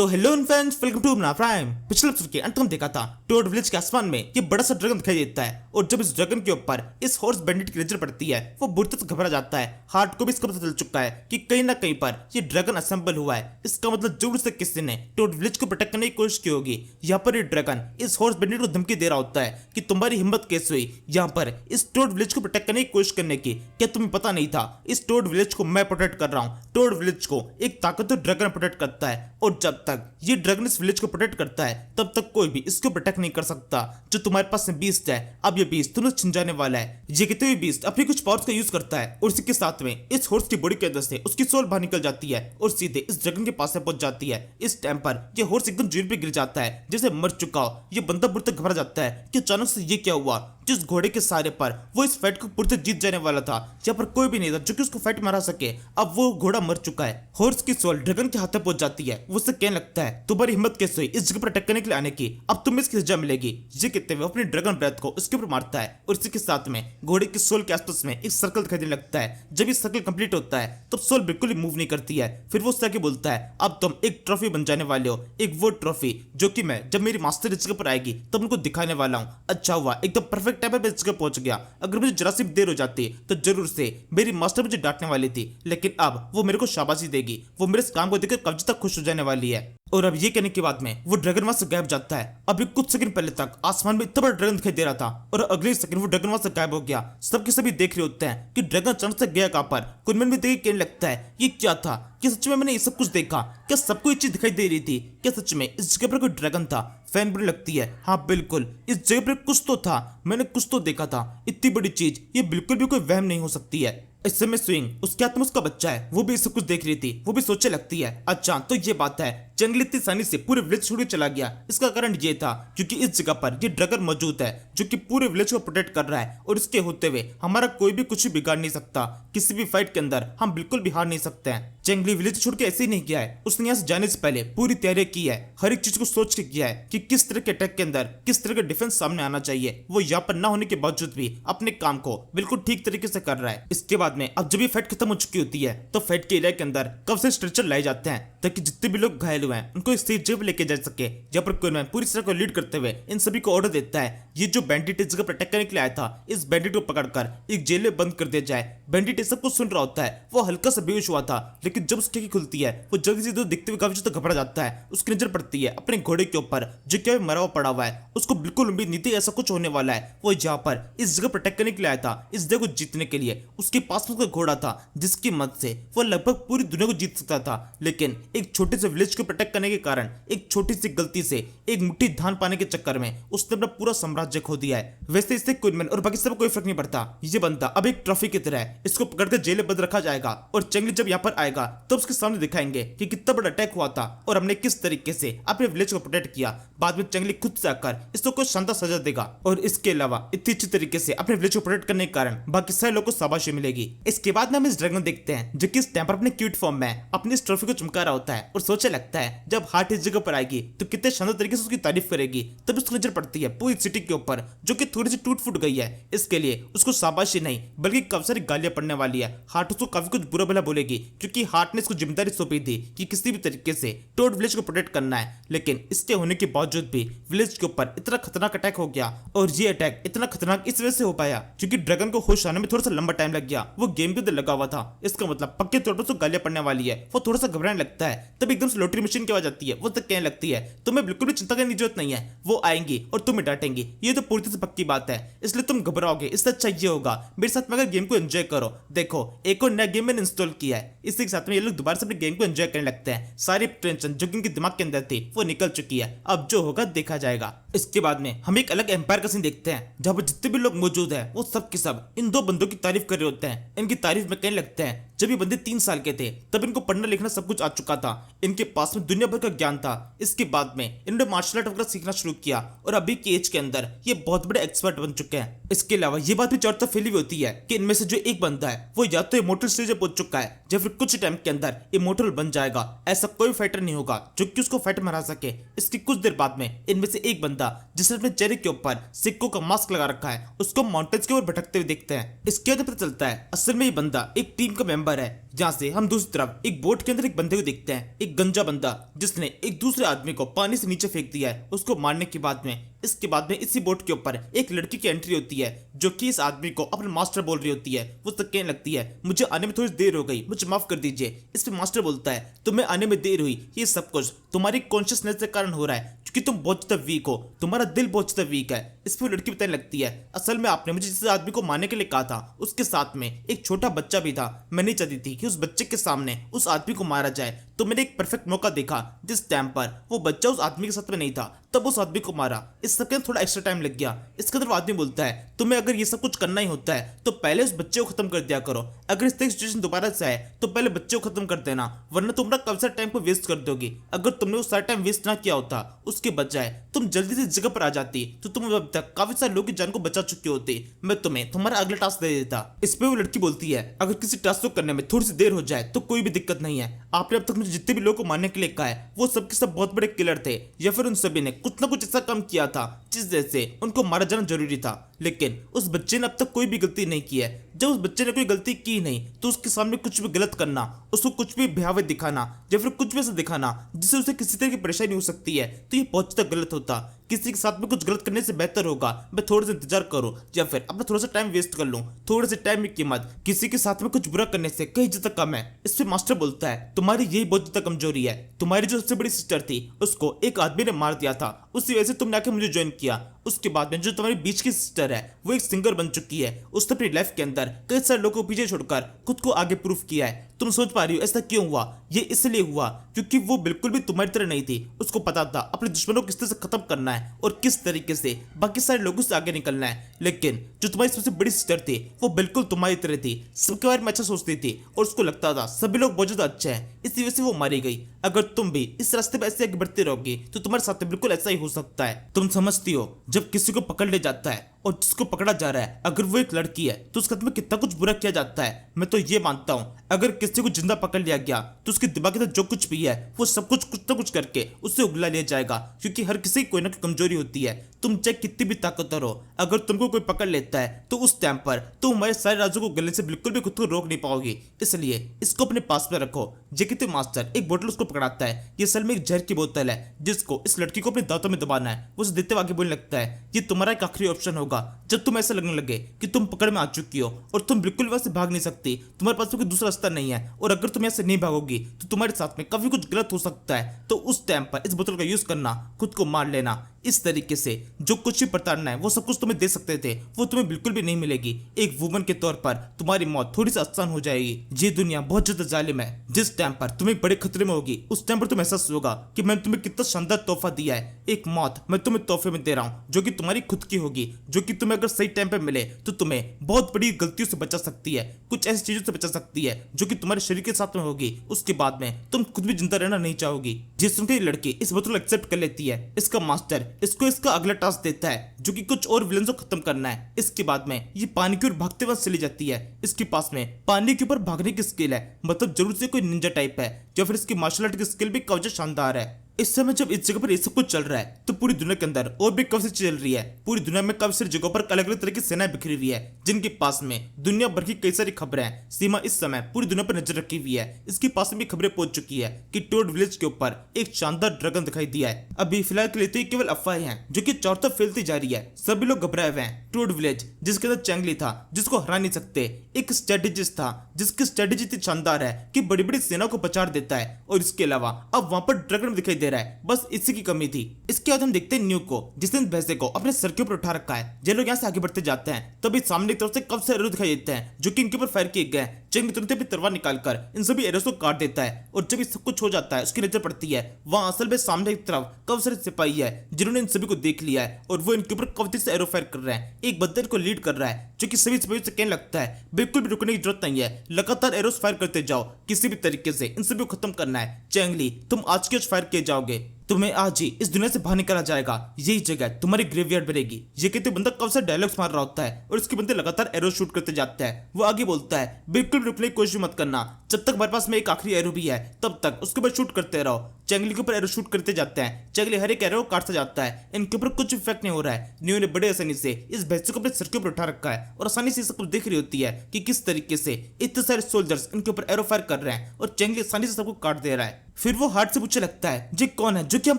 तो hello friends, welcome to अपना prime. पिछले एपिसोड के अंत में देखा था टोड विलेज के आसमान में ये बड़ा सा ड्रैगन दिखाई देता है और जब इस ड्रैगन के ऊपर इस हॉर्स बैंडिट की नजर पड़ती है वो बुरी तरह से घबरा जाता है। हार्ट को भी इसका पता चल चुका है कि कहीं ना कहीं पर ये ड्रैगन असेंबल हुआ है। इसका मतलब जरूर से किसी ने टोड विलेज को प्रोटेक्ट करने की कोशिश की होगी। यहाँ पर ये ड्रैगन इस हॉर्स बैंडिट को धमकी दे रहा होता है कि तुम्हारी हिम्मत कैसे हुई यहाँ पर इस टोड विलेज को प्रोटेक्ट करने की कोशिश करने की। क्या तुम्हें पता नहीं था इस टोड विलेज को मैं प्रोटेक्ट कर रहा हूँ। टोड विलेज को एक ताकतवर ड्रैगन प्रोटेक्ट करता है और जब तक ये ड्रैगन इस विलेज को प्रोटेक्ट करता है तब तक कोई भी इसको प्रोटेक्ट नहीं कर सकता। जो तुम्हारे पास में बीस्ट है, अब ये बीस्ट तुम्हें छिन जाने वाला है। ये कहते हुए बीस्ट अपनी कुछ पावर्स का यूज करता है और इसी के साथ में इस हॉर्स की बॉडी के अंदर से उसकी सोल बाहर निकल जाती है और सीधे इस ड्रैगन के पास में पहुंच जाती है। इस टाइम पर ये हॉर्स एकदम जमीन पे गिर जाता है जैसे मर चुका हो। ये बंदा बुरी तरह घबरा जाता है कि अचानक से ये क्या हुआ। जिस घोड़े के सहारे पर वो इस फाइट को पूरी तरह जीत जाने वाला था, यहाँ पर कोई भी नहीं था जो कि उसको फाइट में हरा सके। अब वो घोड़ा मर चुका है। हॉर्स की सोल ड्रैगन के हाथ में पहुंच जाती है। वो उससे कहने लगता है तुम्हारी हिम्मत कैसे हुई इस जगह पर अटैक करने के लिए आने की, अब तुम्हें इसकी सजा मिलेगी। ये कहते हुए अपनी ड्रैगन ब्रेथ को उसके ऊपर मारता है और इसी के साथ में घोड़े की सोल के आसपास में एक सर्कल दिखाई देने लगता है। जब ये सर्कल कंप्लीट होता है तब सोल बिल्कुल ही मूव नहीं करती है। फिर वो उससे आगे बोलता है अब तुम एक ट्रॉफी बन जाने वाले हो, एक वो ट्रॉफी जो कि मैं जब मेरी मास्टर इस जगह पर आएगी तब उनको दिखाने वाला हूँ। अच्छा हुआ एकदम परफेक्ट टाइम पर इस जगह पहुंच गया। अगर मुझे जरा सी देर हो जाती तो जरूर से मेरी मास्टर मुझे डांटने वाली थी, लेकिन अब वो मेरे को शाबाशी देगी। वो मेरे इस काम को देखकर कब्ज तक खुश हो जाने वाली है। और अब ये कहने के बाद में वो ड्रैगन वहां से गायब जाता है। अभी कुछ सेकंड पहले तक आसमान में इतना बड़ा ड्रैगन दिखाई दे रहा था और अगले सेकंड वो ड्रैगन वहां से गायब हो गया। सबके सभी देख रहे होते हैं कि ड्रैगन अचानक से गया कहां पर। कुनमन भी देख कहने लगता है ये क्या था, क्या सच में मैंने ये सब कुछ देखा, क्या सबको ये चीज दिखाई दे रही थी, क्या सच में इस जगह पर कोई ड्रैगन था। फैन बुरी लगती है, हाँ बिल्कुल इस जगह पर कुछ तो था, मैंने कुछ तो देखा था। इतनी बड़ी चीज ये बिल्कुल भी कोई वहम नहीं हो सकती है। इस समय स्विंग उसके हाथ में उसका बच्चा है, वो भी सब कुछ देख रही थी। वो भी सोचने लगती है अच्छा तो ये बात है, जंगल इतनी आसानी से पूरे विलेज छोड़ के चला गया। इसका कारण ये था क्योंकि इस जगह पर ये ड्रैगन मौजूद है जो कि पूरे विलेज को प्रोटेक्ट कर रहा है और इसके होते हुए हमारा कोई भी कुछ बिगाड़ नहीं सकता। किसी भी फाइट के अंदर हम बिल्कुल भी हार नहीं सकते हैं। जंगली विलेज छोड़ के ऐसे ही नहीं किया है, उसने यहाँ से जाने से पहले पूरी तैयारी की है। हर एक चीज को सोच के किया है कि किस तरह के अटैक के अंदर किस तरह का डिफेंस सामने आना चाहिए। वो यहाँ पर न होने के बावजूद भी अपने काम को बिल्कुल ठीक तरीके से कर रहा है। इसके बाद में अब जब ये फाइट खत्म हो चुकी होती है तो फाइट के एरिया के अंदर कब से स्ट्रेचर लाए जाते हैं ताकि जितने भी लोग घायल हुए हैं उनको सही जगह लेके जा सके। जहाँ पर कुनमन पूरी तरह को लीड करते हुए इन सभी को ऑर्डर देता है ये जो बैंडिट इस जगह पर अटैक करने के लिए आया था इस बैंडिट को पकड़कर एक जेल में बंद कर दिया जाए। बैंडिट ये सब कुछ सुन रहा होता है, वो हल्का सा बेहोश हुआ था लेकिन जब उसकी खुलती है वो जल्दी से दिखते हुए काफी ज्यादा घबरा जाता है। उसकी नजर पड़ती है अपने घोड़े के ऊपर जो क्या मरा हुआ पड़ा हुआ है। उसको बिल्कुल उम्मीद नहीं थी ऐसा कुछ होने वाला है। वो यहाँ पर इस जगह प्रोटेक्ट करने के लिए आया था, इस जगह को जीतने के लिए। उसके पास में उसका घोड़ा था जिसकी मदद से वो लगभग पूरी दुनिया को जीत सकता था, लेकिन एक छोटे से विलेज को प्रोटेक्ट करने के कारण एक छोटी सी गलती से एक मुट्ठी धान पाने के चक्कर में उसने अपना पूरा साम्राज्य खो दिया है। वैसे इससे कुनमन और बाकी सब कोई फर्क नहीं पड़ता। ये बंदा अब एक ट्रॉफी की तरह है, इसको पकड़कर जेल में बंद रखा जाएगा और चंगली जब यहाँ पर आएगा तो उसके सामने दिखाएंगे कि कितना बड़ा अटैक हुआ था और हमने किस तरीके से अपने विलेज को प्रोटेक्ट किया। बाद में चंगली खुद से आकर इसको कोई शानदार सजा देगा और इसके अलावा इतनी अच्छी तरीके से अपने विलेज को प्रोटेक्ट करने के कारण बाकी सारे लोगों को शाबाशी मिलेगी। इसके बाद में हम इस ड्रैगन देखते हैं जो कि इस टाइम पर अपने क्यूट फॉर्म में अपनी इस ट्रॉफी को चमका रहा होता है और सोचने लगता है जब हार्ट इस जगह पर आएगी तो कितने शानदार तरीके से उसकी तारीफ करेगी। तब उसकी नजर पड़ती है पूरी सिटी के ऊपर जो कि थोड़ी सी टूट फूट गई है। इसके लिए उसको शाबाशी नहीं बल्कि काफी सारी गालियां पड़ने वाली है। हार्ट उसको काफी कुछ बुरा भला बोलेगी क्योंकि हार्ट ने इसको जिम्मेदारी सौंपी थी कि किसी भी तरीके से टोड विलेज को प्रोटेक्ट करना है, लेकिन इसके होने के बावजूद भी विलेज के ऊपर इतना खतरनाक अटैक हो गया। और ये अटैक इतना खतरनाक इस वजह से हो पाया क्योंकि ड्रैगन को होश आने में थोड़ा सा लंबा टाइम लग गया। वो गेम के अंदर लगा हुआ था, इसका मतलब पक्के तौर पर उसको गालियां पड़ने वाली है। वो थोड़ा सा घबराने लगता है, तब एकदम से लॉटरी मशीन की आवाज आती है। वो तक कहने लगती है तुम्हें बिल्कुल भी चिंता करने की जरूरत नहीं है, वो आएंगी और तुम्हें डांटेंगी, ये तो पूरी तरह से पक्की बात है, इसलिए तुम घबराओगे। इससे अच्छा ये होगा मेरे साथ में अगर गेम को एंजॉय करो। देखो एक और नया गेम मैंने इंस्टॉल किया है, इसी के साथ में ये लोग दोबारा से अपने गेम को एंजॉय करने लगते हैं। सारी टेंशन जो इनके दिमाग के अंदर थी वो निकल चुकी है, अब जो होगा देखा जाएगा। इसके बाद में हम एक अलग एम्पायर का सीन देखते हैं जहां पर जितने भी लोग मौजूद है वो सब के सब इन दो बंदों की तारीफ कर रहे होते हैं। इनकी तारीफ में कहने लगते हैं जब ये बंदे 3 साल के थे तब इनको पढ़ना लिखना सब कुछ आ चुका था, इनके पास में दुनिया भर का ज्ञान था। इसके बाद में इन्होंने मार्शल आर्ट वगैरह सीखना शुरू किया और अभी की एज के अंदर ये बहुत बड़े एक्सपर्ट बन चुके हैं। इसके अलावा ये बात भी चारों तरफ फैली हुई होती है कि इनमें से जो एक बंदा है वो या तो इमोर्टल स्टेज पे पहुंच चुका है या फिर कुछ टाइम के अंदर इमोर्टल बन जाएगा। ऐसा कोई फाइटर नहीं होगा जो कि उसको फाइट में हरा सके। इसकी कुछ देर बाद में इनमें से एक बंदा जिसने अपने चेहरे के ऊपर सिक्कों का मास्क लगा रखा है उसको माउंटेन्स के ऊपर भटकते हुए देखते हैं। इसके बाद पता चलता है असल में ये बंदा एक टीम का मेंबर है। यहाँ से हम दूसरी तरफ एक बोट के अंदर एक बंदे को देखते हैं, एक गंजा बंदा जिसने एक दूसरे आदमी को पानी से नीचे फेंक दिया है उसको मारने के बाद में। इसके बाद में इसी बोट के ऊपर एक लड़की की एंट्री होती है जो कि इस आदमी को अपना मास्टर बोल रही होती है। वो उससे कहने लगती है मुझे आने में थोड़ी देर हो गई, मुझे माफ कर दीजिए। इस पे मास्टर बोलता है तुम्हें आने में देर हुई, ये सब कुछ तुम्हारी कॉन्शियसनेस के कारण हो रहा है क्योंकि तुम बहुत ज्यादा वीक हो, तुम्हारा दिल बहुत ज्यादा वीक है। इस पर लड़की बताने लगती है असल में आपने मुझे जिस आदमी को मारने के लिए कहा था उसके साथ में एक छोटा बच्चा भी था। मैं नहीं चाहती थी कि उस बच्चे के सामने उस आदमी को मारा जाए, तो मैंने एक परफेक्ट मौका देखा जिस टाइम पर वो बच्चा उस आदमी के साथ में नहीं था तब उस आदमी को मारा। इस सब के अंदर थोड़ा एक्स्ट्रा टाइम लग गया। इसके अंदर आदमी बोलता है तुम्हें अगर ये सब कुछ करना ही होता है तो पहले उस बच्चे को खत्म कर दिया करो। अगर इस तरह की सिचुएशन दोबारा से आए तो पहले बच्चे को खत्म कर देना, वरना तुम कब सारा टाइम को वेस्ट कर दोगी। अगर तुमने वो सारा टाइम वेस्ट ना किया होता उसके बजाय तुम जल्दी से इस जगह पर आ जाती तो तुम अब तक काफी सारे लोगों की जान को बचा चुके होते। मैं तुम्हें तुम्हारा अगला टास्क दे देता। इस पे वो लड़की बोलती है अगर किसी टास्क को करने में थोड़ी सी देर हो जाए तो कोई भी दिक्कत नहीं है। आपने अब तक मुझे जितने भी लोगों को मारने के लिए कहा है वो सबके सब बहुत बड़े किलर थे या फिर उन सभी ने कुछ ना कुछ ऐसा काम किया था जिस वजह से उनको मारा जाना जरूरी था, लेकिन उस बच्चे ने अब तक कोई भी गलती नहीं की है। जब उस बच्चे ने कोई गलती की नहीं तो उसके सामने कुछ भी गलत करना, उसको कुछ भी भयावह दिखाना या फिर कुछ भी ऐसा दिखाना जिससे उसे किसी तरह की परेशानी हो सकती है तो ये बहुत ज्यादा गलत होता। किसी के साथ में कुछ गलत करने से बेहतर होगा मैं थोड़ा सा इंतजार करूं या फिर अपना थोड़ा सा टाइम वेस्ट कर लूं। थोड़े से टाइम की कीमत किसी के साथ में कुछ बुरा करने से कहीं ज्यादा कम है। इस पे मास्टर बोलता है तुम्हारी यही बहुत ज्यादा कमजोरी है। तुम्हारी जो सबसे बड़ी सिस्टर थी उसको एक आदमी ने मार दिया था, उसी वजह से तुमने आके मुझे ज्वाइन किया। उसके बाद में जो तुम्हारी बीच की सिस्टर है वो एक सिंगर बन चुकी है। उसने अपनी लाइफ के अंदर कई सारे लोगों को पीछे छोड़कर खुद को आगे प्रूफ किया है। तुम सोच पा रही हो ऐसा क्यों हुआ? ये इसलिए हुआ क्योंकि वो बिल्कुल भी तुम्हारी तरह नहीं थी। उसको पता था अपने दुश्मनों को किस तरह से खत्म करना है और किस तरीके से बाकी सारे लोगों से आगे निकलना है। लेकिन जो तुम्हारी सबसे बड़ी सिस्टर थी वो बिल्कुल तुम्हारी तरह थी, सबके बारे में अच्छा सोचती थी और उसको लगता था सभी लोग बहुत ज्यादा अच्छे हैं, इसी वजह से वो मारी गई। अगर तुम भी इस रास्ते पर ऐसे आगे बढ़ते रहोगी तो तुम्हारे साथ बिल्कुल ऐसा ही हो सकता है। तुम समझती हो जब किसी को पकड़ ले जाता है और जिसको पकड़ा जा रहा है अगर वो एक लड़की है तो उसके हाथ में कितना कुछ बुरा किया जाता है। मैं तो ये मानता हूँ अगर किसी को जिंदा पकड़ लिया गया तो उसके दिमाग के अंदर जो कुछ भी है वो सब कुछ ना कुछ करके उससे उगला लिया जाएगा, क्योंकि हर किसी की कोई ना कोई कमजोरी होती है। तुम चाहे कितनी भी ताकतवर हो, अगर तुमको कोई पकड़ लेता है तो उस टाइम पर तुम हमारे सारे राजों को गले से बिल्कुल भी खुद को रोक नहीं पाओगी। इसलिए इसको अपने पास में रखो। जेकिते मास्टर एक बोतल उसको पकड़ाता है। ये असल में एक जहर की बोतल है जिसको इस लड़की को अपने दांतों में दबाना है। वो उसे देते हुए आगे बोलने लगता है ये तुम्हारा एक आखिरी ऑप्शन होगा। जब तुम ऐसा लगने लगे कि तुम पकड़ में आ चुकी हो और तुम बिल्कुल वहां से भाग नहीं सकती, तुम्हारे पास कोई दूसरा रास्ता नहीं है और अगर तुम ऐसे नहीं भागोगी तो तुम्हारे साथ में काफी कुछ गलत हो सकता है, तो उस टाइम पर इस बोतल का यूज करना, खुद को मार लेना। इस तरीके से जो कुछ भी प्रताड़ना है वो सब कुछ तुम्हें दे सकते थे वो तुम्हें बिल्कुल भी नहीं मिलेगी। एक वुमन के तौर पर तुम्हारी मौत थोड़ी सी आसान हो जाएगी। ये दुनिया बहुत ज्यादा जालिम है। जिस टाइम पर तुम्हें बड़े खतरे में होगी उस टाइम पर तुम्हें एहसास होगा कि मैंने तुम्हें कितना शानदार तोहफा दिया है। एक मौत मैं तुम्हें तोहफे में दे रहा हूँ जो कि तुम्हारी खुद की होगी, जो कि तुम्हें अगर सही टाइम पे मिले तो तुम्हें बहुत बड़ी गलतियों से बचा सकती है, कुछ ऐसी चीजों से बचा सकती है जो कि तुम्हारे शरीर के साथ में होगी। उसके बाद में तुम खुद भी जिंदा रहना नहीं चाहोगी। जिस सुनकर ये लड़की इस बोतल एक्सेप्ट कर लेती है, इसका मास्टर इसको इसका अगला टास्क देता है जो कि कुछ और विलेंस को खत्म करना है। इसके बाद में ये पानी की ओर भागते हुए चली जाती है। इसके पास में पानी के ऊपर भागने की स्किल है, मतलब जरूर से कोई निंजा टाइप है या फिर इसकी मार्शल आर्ट की स्किल भी काफी शानदार है। इस समय जब इस जगह पर ये सब कुछ चल रहा है तो पूरी दुनिया के अंदर और भी काफी चल रही है। पूरी दुनिया में काफी सारी जगहों पर अलग अलग तरह की सेनाएं बिखरी हुई है जिनके पास में दुनिया भर की कई सारी खबरें हैं। सीमा इस समय पूरी दुनिया पर नजर रखी हुई है। इसके पास में भी खबरें पहुंच चुकी है कि टोड विलेज के ऊपर एक शानदार ड्रैगन दिखाई दिया है। अभी फिलहाल के लिए तो ये केवल अफवाहें हैं जो कि चारों तरफ फैलती जा रही है। सभी लोग घबराए हुए हैं। टोड विलेज जिसके अंदर चैंगली था जिसको हरा नहीं सकते, एक स्ट्रेटेजिस्ट था जिसकी स्ट्रेटेजी इतनी शानदार है कि बड़ी बड़ी सेना को पछाड़ देता है, और इसके अलावा अब वहां पर ड्रैगन दिखाई दे रहा है। बस इसी की कमी थी। इसके बाद हम देखते हैं न्यू को जिसने भैंसे को अपने सर के ऊपर उठा रखा है। ये लोग यहाँ से आगे बढ़ते जाते हैं तभी सामने की तरफ से कब से एरो दिखाई देते हैं जो कि इनके ऊपर फायर किए गए। चंग तुरंत अपनी तलवार निकालकर इन सभी एरोस को काट देता है, और जब ये सब कुछ हो जाता है उसकी नजर पड़ती है वहां असल में सामने की तरफ कब सारे सिपाही है जिन्होंने इन सभी को देख लिया है और वो इनके ऊपर कब से एरो फायर कर रहे हैं। एक बंदर को लीड कर रहा है जो कि सभी सिपाहियों से कहने लगता है बिल्कुल भी रुकने की जरूरत नहीं है, लगातार एरोस फायर करते जाओ, किसी भी तरीके से इन सभी को खत्म करना है। चैंगली तुम आज के फायर किए जाओगे, तुम्हें आज ही इस दुनिया से बाहर निकाला जाएगा, यही जगह तुम्हारी ग्रेवयार्ड बनेगी। ये कहते बंदा कब से डायलॉग्स मार रहा होता है और इसके बंदे लगातार एरो शूट करते जाते हैं। वो आगे बोलता है बिल्कुल रुकने की कोशिश मत करना, जब तक हमारे पास में एक आखिरी एरो भी है तब तक उसके ऊपर शूट करते रहो। चेंगली के ऊपर एरो शूट करते जाते हैं। चेंगली हर एक एरो काटता जाता है। इनके ऊपर कुछ इफेक्ट नहीं हो रहा है। नियो ने बड़े आसानी से इस भैंसे को अपने सर के ऊपर उठा रखा है और आसानी से सब कुछ देख रही होती है कि किस तरीके से इतने सारे सोल्जर्स इनके ऊपर एरो फायर कर रहे हैं और चेंगली आसानी से सबको काट दे रहा है। फिर वो हार्ट से पूछने लगता है ये कौन है जो कि हम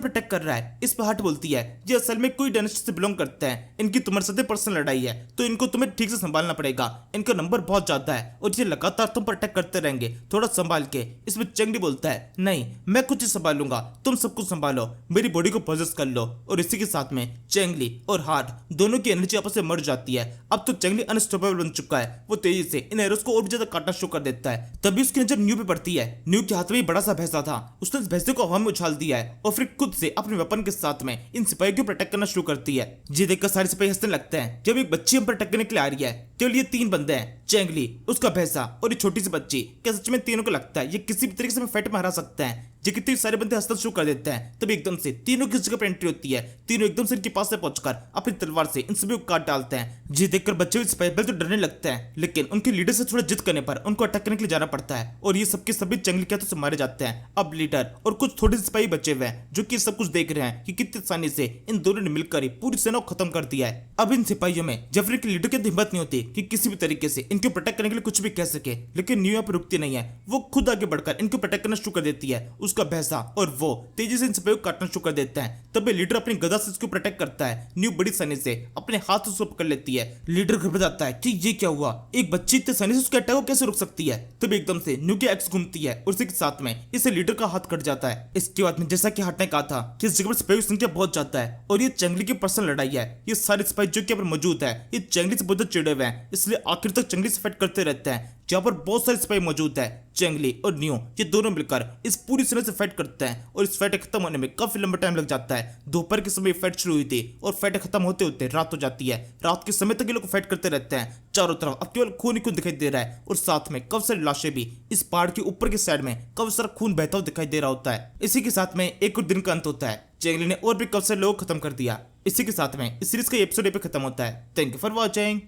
प्रोटेक्ट कर रहा है। इस पर हार्ट बोलती है ये असल में कोई डायनेस्टी से बिलोंग करते हैं। इनकी तुम्हारे साथ पर्सनल लड़ाई है तो इनको तुम्हें ठीक से संभालना पड़ेगा। इनका नंबर बहुत ज्यादा है और ये लगातार तुम प्रोटेक्ट करते रहेंगे, थोड़ा संभाल के। इसमें चेंगली बोलता है नहीं मैं कुछ ही संभालूंगा, तुम सब कुछ संभालो, मेरी बॉडी को पोजेस कर लो। और इसी के साथ में चेंगली और हार्ट दोनों की एनर्जी आपस में मर जाती है। अब तो चेंगली अनस्टॉपेबल बन चुका है। वो तेजी से इन एरोस को और भी ज्यादा काटना शुरू कर देता है। तभी उसकी नजर न्यू पे पड़ती है। न्यू के हाथ में एक बड़ा सा भैंसा था। उसने इस भैंसे को हवा में उछाल दिया है और फिर खुद से अपने वेपन के साथ में इन सिपाहियों को प्रोटेक्ट करना शुरू करती है। ये देखकर सारे सिपाही हंसने लगते हैं। जब एक बच्ची हम प्रोटेक्ट करने के लिए आ रही है केवल ये 3 बंदे हैं, चेंगली, उसका भैंसा और ये छोटी सी बच्ची। क्या सच में तीनों को लगता है ये किसी भी तरीके से फाइट में हरा सकते हैं? ये कितने सारे बंदे हंसना शुरू कर देते हैं। तभी एकदम से तीनों की जगह पर एंट्री होती है। तीनों एकदम से इनके पास से पहुंचकर अपनी तलवार से इन सभी को काट डालते हैं। ये देखकर बच्चे भी सिपाही तो डरने लगते हैं, लेकिन उनके लीडर से थोड़ा जिद करने पर उनको अटैक करने के लिए जाना पड़ता है और ये सबके सभी चेंगली के हाथों से मारे जाते हैं। अब लीडर और कुछ थोड़े से सिपाही बचे हुए हैं जो कि सब कुछ देख रहे हैं कि कितनी आसानी से इन दोनों ने मिलकर ही पूरी सेना को खत्म कर दिया है। अब इन सिपाहियों में जेफरी के लीडर की हिम्मत नहीं होती कि किसी भी तरीके से इनको प्रोटेक्ट करने के लिए कुछ भी कह सके, लेकिन न्यू यहाँ पर रुकती नहीं है। वो खुद आगे बढ़कर इनको प्रोटेक्ट करना शुरू कर देती है। उसका भैंसा और वो तेजी से इन सिपाहियों को काटना शुरू कर देता है। तब लीडर अपनी गदा से इसको प्रोटेक्ट करता है। न्यू बड़ी आसानी से अपने हाथ उसको पकड़ लेती है। लीडर घबरा जाता है कि ये क्या हुआ, एक बच्ची इतनी आसानी से उसके अटैक को कैसे रोक सकती है। तब एकदम से न्यू की एक्स घूमती है और उसी के साथ में इसे लीडर का हाथ कट जाता है। इसके बाद में जैसा कि हाथ ने कहा था कि इस जगह पर सिपाहियों की संख्या बहुत ज्यादा है और ये चेंगली की पर्सनल लड़ाई है। ये सारे सिपाही जो कि यहाँ पर मौजूद है ये चेंगली से बहुत चिड़े हुए हैं, इसलिए आखिर तक चेंगली से फाइट करते रहते हैं। जहाँ पर बहुत सारे सिपाही मौजूद है, चेंगली और न्यू ये दोनों मिलकर इस पूरी सेना से फाइट करते हैं और इस फाइट खत्म होने में काफी लंबा टाइम लग जाता है। दोपहर के समय फाइट शुरू हुई थी और फाइट खत्म होते होते रात हो जाती है। रात के समय तक ये लोग फाइट करते रहते हैं। चारों तरफ अब केवल खून ही खून दिखाई दे रहा है और साथ में काफी सारी लाशें भी। इस पहाड़ के ऊपर के साइड में काफी सारा खून बहता हुआ दिखाई दे रहा होता है। इसी के साथ में एक और दिन का अंत होता है। चेंगली ने और भी काफी सारे लोग खत्म कर दिया। इसी के साथ में इस सीरीज का एपिसोड पे खत्म होता है। Thank you for watching.